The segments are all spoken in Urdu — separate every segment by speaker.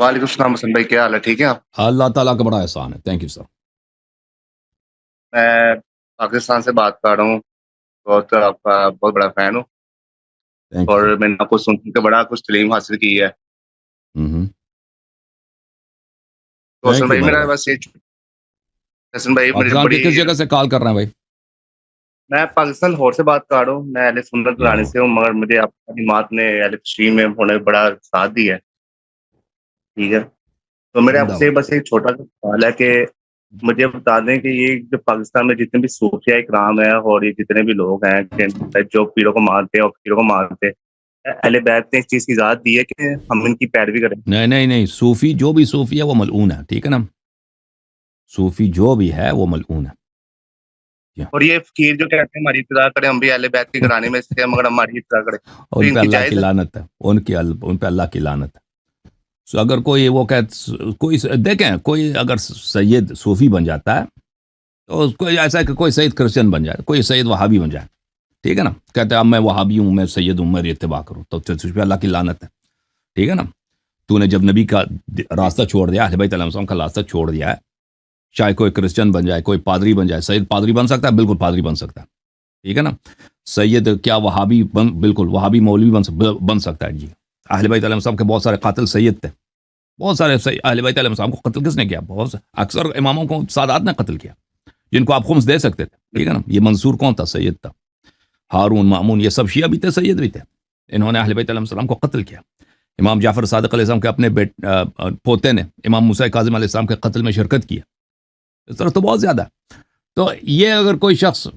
Speaker 1: وعلیکم السلام حسن بھائی، کیا حال ہے؟ ٹھیک ہے آپ؟
Speaker 2: اللہ تعالیٰ کا بڑا احسان ہے. Thank you sir.
Speaker 1: میں پاکستان سے بات کر رہا ہوں. بہت آپ کا بہت بڑا فین ہوں
Speaker 2: تھینک یو
Speaker 1: اور
Speaker 2: سر.
Speaker 1: میں نے آپ کو سن کے بڑا کچھ تعلیم حاصل کی ہے. تو حسن
Speaker 2: تھینک یو
Speaker 1: بھائی
Speaker 2: میرے
Speaker 1: میرا
Speaker 2: بھائی.
Speaker 1: بس یہ حسن بھائی میری
Speaker 2: پاکستان کی
Speaker 1: بڑی
Speaker 2: کس جگہ سے کال کر رہے ہیں بھائی؟
Speaker 1: میں پاکستان لاہور سے بات کر رہا ہوں. میں اہل سنت گھرانے سے ہوں، مگر مجھے آپ کی تعلیمات نے اہل تشریح میں ہونے میں بڑا ساتھ دیا ہے. ٹھیک ہے، تو میرے آپ
Speaker 2: زندہ
Speaker 1: سے
Speaker 2: باد.
Speaker 1: بس ایک چھوٹا سا سوال ہے کہ مجھے بتا دیں کہ یہ جو پاکستان میں جتنے بھی صوفیہ اکرام ہیں اور یہ جتنے بھی لوگ ہیں جو پیروں کو مانتے ہیں اور فقیروں کو مانتے ہیں، اہل بیت نے اس چیز کی اجازت دی ہے کہ ہم ان کی پیروی کریں؟
Speaker 2: نہیں نہیں نہیں، صوفی جو بھی صوفی ہے وہ ملعون ہے. ٹھیک ہے نا، صوفی جو بھی ہے وہ ملعون ہے.
Speaker 1: اور یہ فقیر جو کہتے ہیں ہماری ابتدا کریں، ہم بھی اہل بیت کے گھرانے میں سے ہیں مگر ہماری ابتدا کریں، تو
Speaker 2: ان
Speaker 1: ان
Speaker 2: پہ
Speaker 1: کی
Speaker 2: اللہ کی
Speaker 1: جائز ہے؟
Speaker 2: لعنت ہے. ان پہ اللہ کی لعنت ہے. سو اگر کوئی وہ کوئی دیکھیں، کوئی اگر سید صوفی بن جاتا ہے تو کوئی ایسا ہے کہ کوئی سید کرسچن بن جائے، کوئی سید وہابی بن جائے. ٹھیک ہے نا، کہتے ہیں اب میں وہابی ہوں، میں سید ہوں، میری اتباع کروں، تو تجھ پہ اللہ کی لعنت ہے. ٹھیک ہے نا، تو نے جب نبی کا راستہ چھوڑ دیا، اہل بیت علیہ السلام کا راستہ چھوڑ دیا ہے، چاہے کوئی کرسچن بن جائے، کوئی پادری بن جائے. سید پادری بن سکتا ہے، بالکل پادری بن سکتا ہے. ٹھیک ہے نا، سید کیا وہابی بالکل وہابی مولوی بن سکتا ہے. جی، اہل بیت علیہ السلام کے بہت سارے قاتل سید تھے. بہت سارے اہل بیت علیہ السلام کو قتل کس نے کیا؟ بہت سے اکثر اماموں کو سادات نے قتل کیا، جن کو آپ خمس دے سکتے تھے. ٹھیک ہے نا، یہ منصور کون تھا؟ سید تھا. ہارون، مامون، یہ سب شیعہ بھی تھے، سید بھی تھے. انہوں نے اہل بیت علیہ السلام کو قتل کیا. امام جعفر صادق علیہ السلام کے اپنے پوتے نے امام موسیٰ کاظم علیہ السلام کے قتل میں شرکت کی. اس طرح تو بہت زیادہ ہے. تو یہ اگر کوئی شخص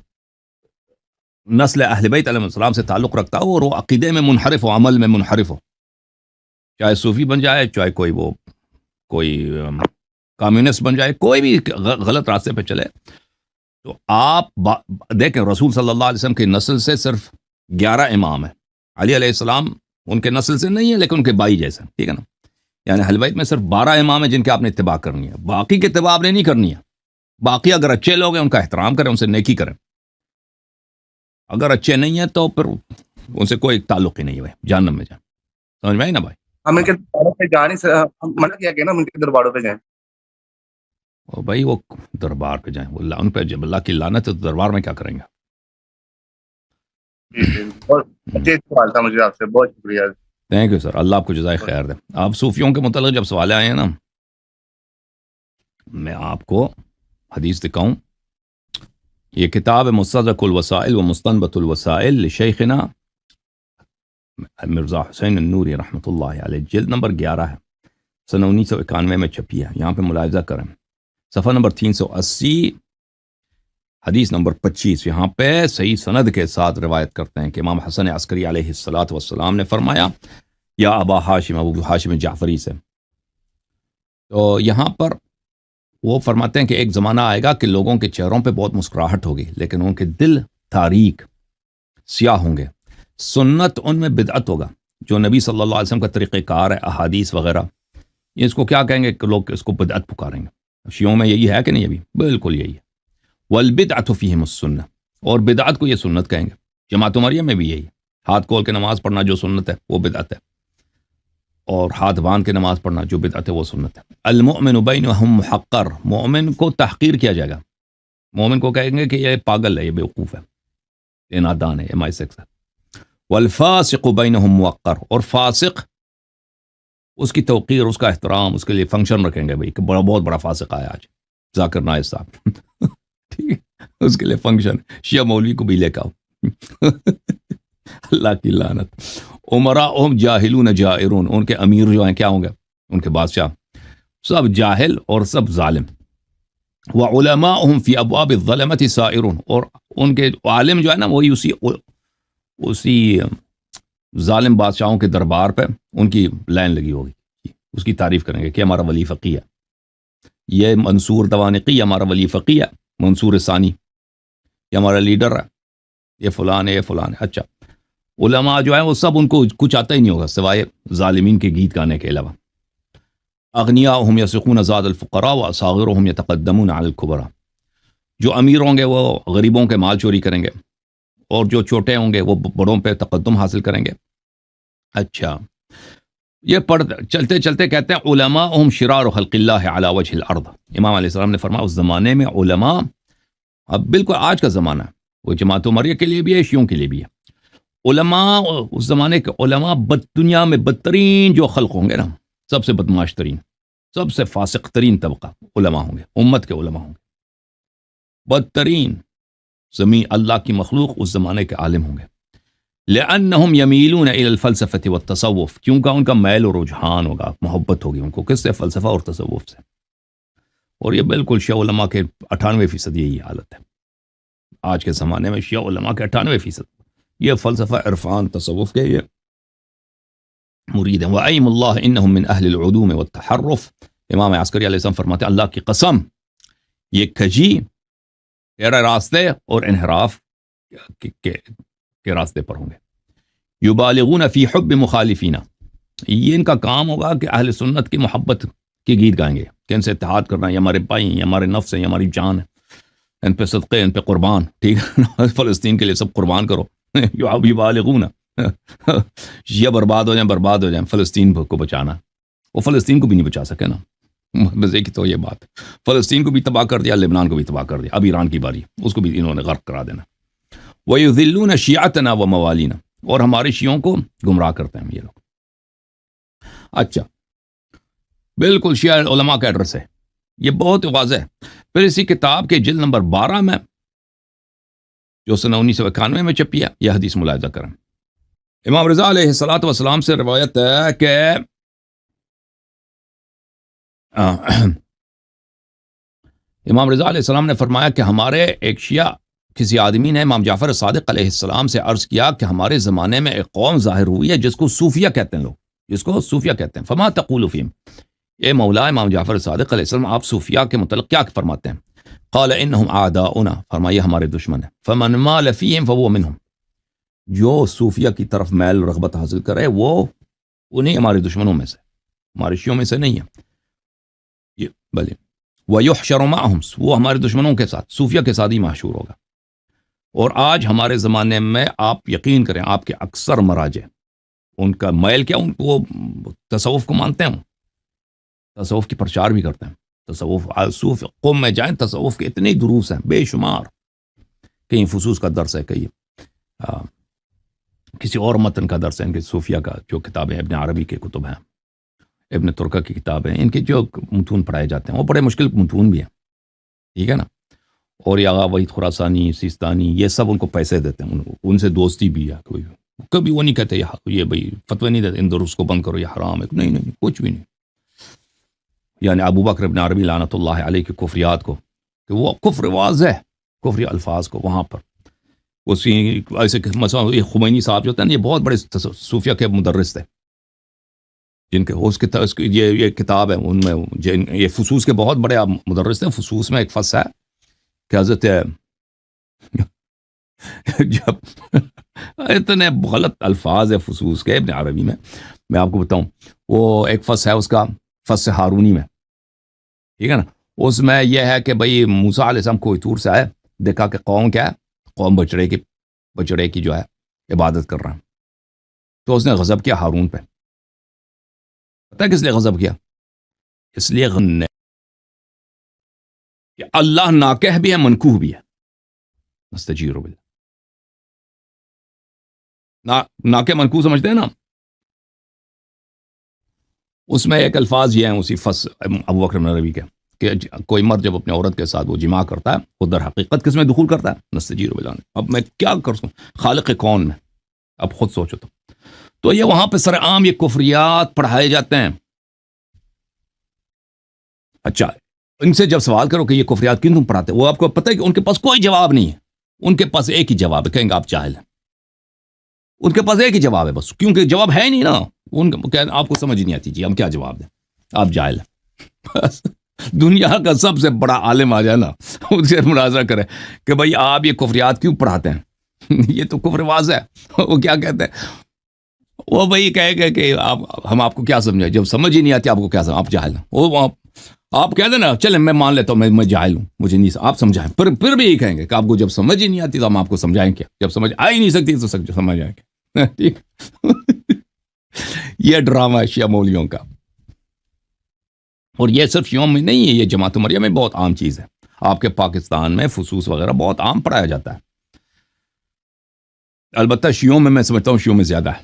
Speaker 2: نسل اہل بیت علیہ السلام سے تعلق رکھتا ہو اور وہ عقیدے میں منحرف ہو، عمل میں منحرف ہو، چاہے صوفی بن جائے، چاہے کوئی کمیونسٹ بن جائے، کوئی بھی غلط راستے پہ چلے، تو آپ دیکھیں رسول صلی اللہ علیہ وسلم کی نسل سے صرف 11 امام ہیں. علی علیہ السلام ان کے نسل سے نہیں ہے لیکن ان کے بائی جیسے. ٹھیک ہے نا، یعنی اہل بیت میں صرف 12 امام ہیں جن کے آپ نے اتباع کرنی ہے. باقی کی اتباع آپ نے نہیں کرنی ہے. باقی اگر اچھے لوگ ہیں ان کا احترام کریں، ان سے نیکی کریں. اگر اچھے نہیں ہیں تو پھر ان سے کوئی تعلق ہی نہیں ہے، جہنم میں جائیں. سمجھ میں آئی نا بھائی؟
Speaker 1: ہم ان کے درباروں پہ جا نہیں ہم منع کیا گیا نا ہم ان کے درباروں پہ جائیں.
Speaker 2: اور بھائی وہ دربار پہ جائیں، وہ ان پہ جب اللہ کی لعنت ہے تو دربار میں کیا کریں گے؟
Speaker 1: جی جی، بہت اچھے سوال تھا مجھے آپ سے، بہت شکریہ.
Speaker 2: تھینک یو سر، اللہ آپ کو جزائے خیر دے. آپ صوفیوں کے متعلق جب سوال آئے ہیں نا، میں آپ کو حدیث دکھاؤں. یہ کتاب مستدرک الوسائل و مستنبط الوسائل لشیخنا مرزا حسین النوری رحمۃ اللہ علیہ، جلد نمبر 11 ہے، سن 1991 میں چھپی ہے. یہاں پہ ملاحظہ کریں، صفحہ نمبر 380، حدیث نمبر 25. یہاں پہ صحیح سند کے ساتھ روایت کرتے ہیں کہ امام حسن عسکری علیہ الصلاۃ والسلام نے فرمایا، یا ابا ہاشم، ابو ہاشم جعفری سے. تو یہاں پر وہ فرماتے ہیں کہ ایک زمانہ آئے گا کہ لوگوں کے چہروں پہ بہت مسکراہٹ ہوگی لیکن ان کے دل تاریک سیاہ ہوں گے. سنت ان میں بدعت ہوگا، جو نبی صلی اللہ علیہ وسلم کا طریقہ کار ہے، احادیث وغیرہ، یہ اس کو کیا کہیں گے کہ لوگ اس کو بدعت پکاریں گے. شیعوں میں یہی ہے کہ نہیں؟ ابھی بالکل یہی ہے. والبدعۃ فیہم السنہ، اور بدعت کو یہ سنت کہیں گے. جماعت عمریہ میں بھی یہی ہے، ہاتھ کھول کے نماز پڑھنا جو سنت ہے وہ بدعت ہے، اور ہاتھ باندھ کے نماز پڑھنا جو بدعت ہے وہ سنت ہے. المؤمن بینہم محقر، مومن کو تحقیر کیا جائے گا. مومن کو کہیں گے کہ یہ پاگل ہے، یہ بیوقوف ہے، یہ نادان ہے، یہ مائسکس ہے. والفاسق بینہم موقر، اور فاسق اس کی توقیر، اس کا احترام، اس کے لیے فنکشن رکھیں گے. بھائی کہ بہت بڑا فاسق آیا آج، ذاکر نائب صاحب، ٹھیک ہے، اس کے لیے فنکشن. شیعہ مولوی کو بھی لے کے آؤ. اللہ کی لعنت. امراؤہم جاہلون جائرون، ان کے امیر جو ہیں کیا ہوں گے؟ ان کے بادشاہ سب جاہل اور سب ظالم. وعلماؤہم فی ابواب الظلمۃ سائرون، اور ان کے عالم جو ہے نا وہی اسی ظالم بادشاہوں کے دربار پہ ان کی لائن لگی ہوگی، اس کی تعریف کریں گے کہ ہمارا ولی فقی ہے، یہ منصور دوانقی ہمارا ولی فقی ہے، منصور ثانی یہ ہمارا لیڈر ہے، یہ فلان ہے، یہ فلان ہے. اچھا، علماء جو ہیں وہ سب ان کو کچھ آتا ہی نہیں ہوگا سوائے ظالمین کے گیت گانے کے علاوہ. اغنیاؤہم یسقون زاد الفقراء واصاغرہم یتقدمون علی الکبراء، جو امیر ہوں گے وہ غریبوں کے مال چوری کریں گے، اور جو چھوٹے ہوں گے وہ بڑوں پہ تقدم حاصل کریں گے. اچھا، یہ چلتے چلتے کہتے ہیں علماءہم شرار خلق اللہ علی وجہ الارض. امام علیہ السلام نے فرمایا اس زمانے میں علماء، اب بالکل آج کا زمانہ ہے، وہ جماعت عمریہ کے لیے بھی ہے، شیعوں کے لیے بھی ہے. علماء اس زمانے کے علماء دنیا میں بدترین جو خلق ہوں گے نا، سب سے بدماش ترین، سب سے فاسق ترین طبقہ علماء ہوں گے، امت کے علماء ہوں گے، بدترین زمین اللہ کی مخلوق اس زمانے کے عالم ہوں گے. لأنہم یمیلون الی الفلسفۃ والتصوف، کیونکہ ان کا میل و رجحان ہوگا، محبت ہوگی ان کو کس سے؟ فلسفہ اور تصوف سے. اور یہ بالکل شیعہ علماء کے 98% یہی حالت ہے. آج کے زمانے میں شیعہ علماء کے 98% یہ فلسفہ، عرفان، تصوف کے یہ مرید ہیں. وَأَيْمُ اللَّهِ إِنَّهُمْ مِنْ أَهْلِ الْعُدُومِ وَالتَّحَرُّفِ. امام عسکری علیہ السلام فرماتے ہیں اللہ کی قسم یہ کجی، تیرا راستے اور انحراف کے راستے پر ہوں گے. یبالغون فی حب مخالفین، یہ ان کا کام ہوگا کہ اہل سنت کی محبت کے گیت گائیں گے کہ ان سے اتحاد کرنا، یہ ہمارے بھائی ہیں، یہ ہمارے نفس ہیں، یہ ہماری جان ہے، ان پہ صدقے، ان پہ قربان، ٹھیک ہے، فلسطین کے لیے سب قربان کرو. یبالغون یہ برباد ہو جائیں، فلسطین کو بچانا. وہ فلسطین کو بھی نہیں بچا سکے نا، مزے کی تو یہ بات، فلسطین کو بھی تباہ کر دیا، لبنان کو بھی تباہ کر دیا، اب ایران کی باری، اس کو بھی انہوں نے غرق کرا دینا. وَيُذِلُّونَ شِيَعَتَنَا وَمَوَالِينَا، اور ہمارے شیعوں کو گمراہ کرتے ہیں یہ لوگ. اچھا، بالکل شیعہ علماء کا ایڈریس ہے، یہ بہت واضح ہے. پھر اسی کتاب کے جلد نمبر 12 میں جو سنہ 1991 میں چھپی ہے، یہ حدیث ملاحظہ کریں. امام رضا علیہ الصلوۃ والسلام سے روایت ہے کہ امام رضا علیہ السلام نے فرمایا کہ ہمارے ایک شیعہ کسی آدمی نے امام جعفر صادق علیہ السلام سے عرض کیا کہ ہمارے زمانے میں ایک قوم ظاہر ہوئی ہے جس کو صوفیہ کہتے ہیں لوگ، جس کو صوفیہ کہتے ہیں. فما تقول فیہم، اے مولا امام جعفر صادق علیہ السلام آپ صوفیہ کے متعلق کیا فرماتے ہیں؟ قال انہم اعداؤنا، فرمایا ہمارے دشمن ہیں. فمن مال فیہم فهو منہم، جو صوفیہ کی طرف میل رغبت حاصل کرے وہ انہیں ہمارے دشمنوں میں سے، ہمارے شیعوں میں سے نہیں ہے. یہ بھلے وَيُحْشَرُ مَعَهُمْ، وہ ہمارے دشمنوں کے ساتھ، صوفیہ کے ساتھ ہی محشور ہوگا. اور آج ہمارے زمانے میں آپ یقین کریں آپ کے اکثر مراجع ان کا میل کیا، ان کو تصوف کو مانتے ہیں، تصوف کی پرچار بھی کرتے ہیں. تصوف صوف قوم میں جائیں، تصوف کے اتنے دروس ہیں بے شمار، کہیں فصوص کا درس ہے، کہیں کسی اور متن کا درس ہے، ان کے صوفیہ کا جو کتابیں ابن عربی کے کتب ہیں، ابن ترکہ کی کتابیں، ان کے جو متون پڑھائے جاتے ہیں وہ بڑے مشکل متون بھی ہیں، ٹھیک ہے نا. اور یا وحید خراسانی، سیستانی، یہ سب ان کو پیسے دیتے ہیں، ان سے دوستی بھی ہے. کوئی کبھی وہ نہیں کہتے یہ بھائی فتوی نہیں دیتے ان دروس کو بند کرو، یہ حرام ہے، نہیں کچھ بھی نہیں. یعنی ابو بکر ابن عربی لعنت اللہ علیہ کے کفریات کو، کہ وہ کفر واضح کفری الفاظ کو وہاں پر اسی ایسے مثلا یہ خمینی صاحب جو ہوتے ہیں یہ بہت بڑے صوفیہ کے مدرس تھے، جن کے یہ کتاب ہے، ان میں یہ فصوص کے بہت بڑے مدرس تھے. فصوص میں ایک فصل ہے کہ حضرت جب اتنے غلط الفاظ ہے فصوص کے ابن عربی میں آپ کو بتاؤں، وہ ایک فصل ہے اس کا فصل ہارونی میں، ٹھیک ہے نا. اس میں یہ ہے کہ بھئی موسیٰ علیہ السلام کوئی طور سے آئے، دیکھا کہ قوم کیا ہے، قوم بچڑے کی جو ہے عبادت کر رہا ہے، تو اس نے غضب کیا ہارون پہ. پتہ ہے کس لیے غضب کیا؟ اس لیے کہ اللہ ناکہ بھی ہے، منکوہ بھی ہے. نستجیر باللہ، ناکہ منکوہ سمجھتے ہیں نا. اس میں ایک الفاظ یہ ہیں اسی فصل ابو بکر بن عربی کے، کہ کوئی مرد جب اپنے عورت کے ساتھ وہ جماع کرتا ہے وہ در حقیقت کس میں دخول کرتا ہے؟ نستجیر باللہ. اب میں کیا کر سکوں خالق کون میں، اب خود سوچو. تو یہ وہاں پہ سر عام یہ کفریات پڑھائے جاتے ہیں. اچھا، ان سے جب سوال کرو کہ یہ کفریات کیوں تم پڑھاتے، وہ آپ کو پتہ ہے کہ ان کے پاس کوئی جواب نہیں ہے. ان کے پاس ایک ہی جواب ہے، کہیں گے آپ جاہل ہیں. ان کے پاس ایک ہی جواب ہے بس، کیونکہ جواب ہے نہیں نا. آپ کو سمجھ ہی نہیں آتی جی ہم کیا جواب دیں، آپ جاہل ہیں. بس دنیا کا سب سے بڑا عالم آ جائے نا، اس سے مناظرہ کرے کہ بھائی آپ یہ کفریات کیوں پڑھاتے ہیں، یہ تو کفر واضح ہے. وہ کیا کہتے ہیں، وہ بھائی کہے گا کہ ہم آپ کو کیا سمجھائیں، جب سمجھ ہی نہیں آتی آپ کو کیا سمجھ، آپ جاہل ہیں. وہ آپ کہہ دیں نا چلیں میں مان لیتا ہوں میں جاہل ہوں، مجھے نہیں آپ سمجھائیں، پھر بھی یہی کہیں گے کہ آپ کو جب سمجھ ہی نہیں آتی تو ہم آپ کو سمجھائیں کیا، جب سمجھ آ ہی نہیں سکتی تو سمجھ آئیں گے. ٹھیک یہ ڈرامہ ہے شیعہ مولیوں کا. اور یہ صرف شیعوں میں نہیں ہے، یہ جماعت مریم میں بہت عام چیز ہے. آپ کے پاکستان میں فصوص وغیرہ بہت عام پڑھایا جاتا ہے. البتہ شیعوں میں سمجھتا ہوں شیعوں میں زیادہ ہے،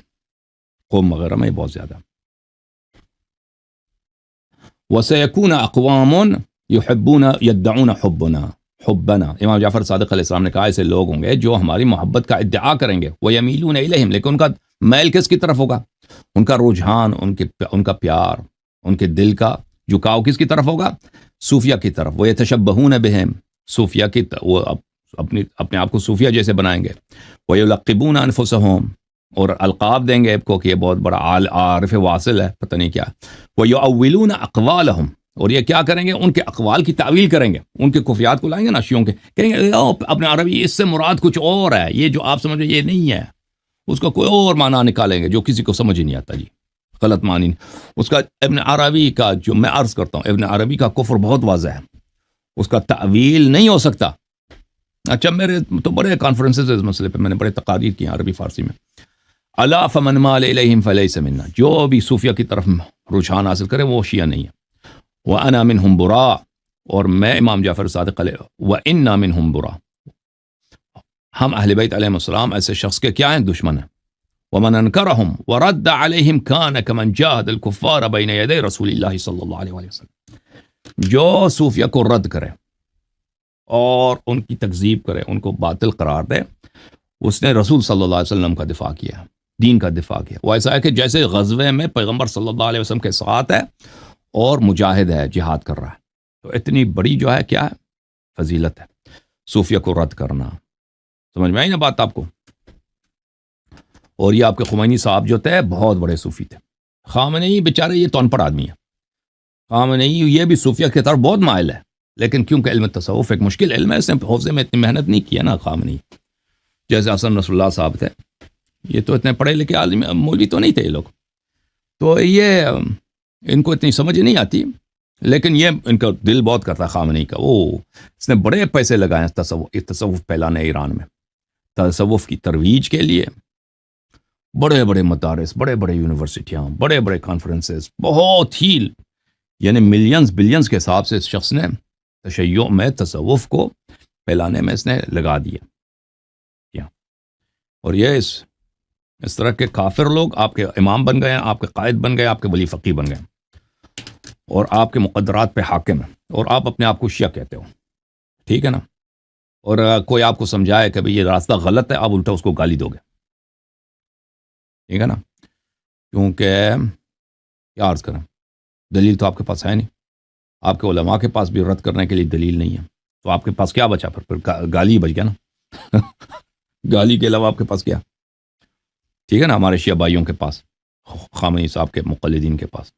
Speaker 2: قوم وغیرہ میں بہت زیادہ. وَسَيَكُونَ أَقْوَامٌ يُحِبُّونَ يَدَّعُونَ حُبَّنَا. امام جعفر صادق علیہ السلام نے کہا ایسے لوگ ہوں گے جو ہماری محبت کا ادعا کریں گے. وَيَمِيلُونَ إِلَيْهِمْ، لیکن ان کا میل کس کی طرف ہوگا؟ ان کا رجحان، ان کا پیار، ان کے دل کا جھکاؤ کس کی طرف ہوگا؟ صوفیہ کی طرف. وَيَتَشَبَّهُونَ بِهِمْ، صوفیہ کی وہ اپنے آپ کو صوفیہ جیسے بنائیں گے. وَيُلَقِّبُونَ أَنفُسَهُمْ، اور القاب دیں گے آپ کو کہ یہ بہت بڑا عارف واصل ہے، پتہ نہیں کیا. وَيُؤَوِّلُونَ أَقْوَالَهُم، اور یہ کیا کریں گے؟ ان کے اقوال کی تعویل کریں گے. ان کے کفیات کو لائیں گے نا شیعوں کے، کہیں گے اپنے عربی اس سے مراد کچھ اور ہے، یہ جو آپ سمجھ رہے یہ نہیں ہے، اس کا کوئی اور معنی نکالیں گے جو کسی کو سمجھ ہی نہیں آتا. جی غلط معنی اس کا. ابن عربی کا جو میں عرض کرتا ہوں، ابن عربی کا کفر بہت واضح ہے، اس کا تعویل نہیں ہو سکتا. اچھا میرے تو بڑے کانفرنسز اس مسئلے پہ، میں نے بڑے تقاریر کی ہیں عربی فارسی میں. الا فمن مال الیہم فلیس منا، جو بھی صوفیہ کی طرف رجحان حاصل کرے وہ شیعہ نہیں ہے. وانا منہم براء، اور میں امام جعفر صادق علیہ وانا منہم براء، ہم اہل بیت علیہم السلام ایسے شخص کے کیا ہیں؟ دشمن ہیں. ومن انکرہم ورد علیہم کان کمن جاہد الکفار بین یدی رسول اللہ صلی اللہ علیہ وسلم. جو صوفیہ کو رد کرے اور ان کی تکذیب کرے، ان کو باطل قرار دے، اس نے رسول صلی اللہ علیہ وسلم کا دفاع کیا، دین کا دفاع کیا. وہ ایسا ہے کہ جیسے غزوے میں پیغمبر صلی اللہ علیہ وسلم کے ساتھ ہے اور مجاہد ہے، جہاد کر رہا ہے. تو اتنی بڑی جو ہے کیا ہے؟ فضیلت ہے صوفیہ کو رد کرنا. سمجھ میں آئی نا بات آپ کو؟ اور یہ آپ کے خمینی صاحب جو تھے بہت بڑے صوفی تھے. خامنئی بیچارے یہ تو ان پڑھ آدمی ہے. خامنئی یہ بھی صوفیہ کی طرف بہت مائل ہے، لیکن کیونکہ علم تصوف ایک مشکل علم ہے، اس نے حوزے میں اتنی محنت نہیں کیا نا خامنئی. جیسے حسن رسول اللہ صاحب تھے، یہ تو اتنے پڑھے لکھے عالم مولوی تو نہیں تھے یہ لوگ، تو یہ ان کو اتنی سمجھ نہیں آتی. لیکن یہ ان کا دل بہت کرتا خامنئی کا. اس نے بڑے پیسے لگائے تصوف پھیلانے ایران میں، تصوف کی ترویج کے لیے. بڑے بڑے مدارس، بڑے بڑے یونیورسٹیاں، بڑے بڑے کانفرنسز، بہت ہی یعنی ملینز بلینز کے حساب سے اس شخص نے تشیع میں تصوف کو پھیلانے میں اس نے لگا دیا. اور یہ اس طرح کے کافر لوگ آپ کے امام بن گئے ہیں، آپ کے قائد بن گئے، آپ کے ولی فقیہ بن گئے، اور آپ کے مقدرات پہ حاکم ہیں، اور آپ اپنے آپ کو شیعہ کہتے ہو. ٹھیک ہے نا؟ اور کوئی آپ کو سمجھائے کہ بھئی یہ راستہ غلط ہے، آپ الٹا اس کو گالی دو گے. ٹھیک ہے نا؟ کیونکہ کیا عرض کریں، دلیل تو آپ کے پاس ہے نہیں. آپ کے علماء کے پاس بھی رد کرنے کے لیے دلیل نہیں ہے، تو آپ کے پاس کیا بچا؟ پھر گالی بچ گیا نا. گالی کے علاوہ آپ کے پاس کیا؟ ٹھیک ہے نا؟ ہمارے شیعہ بھائیوں کے پاس، خامنئی صاحب کے مقلدین کے پاس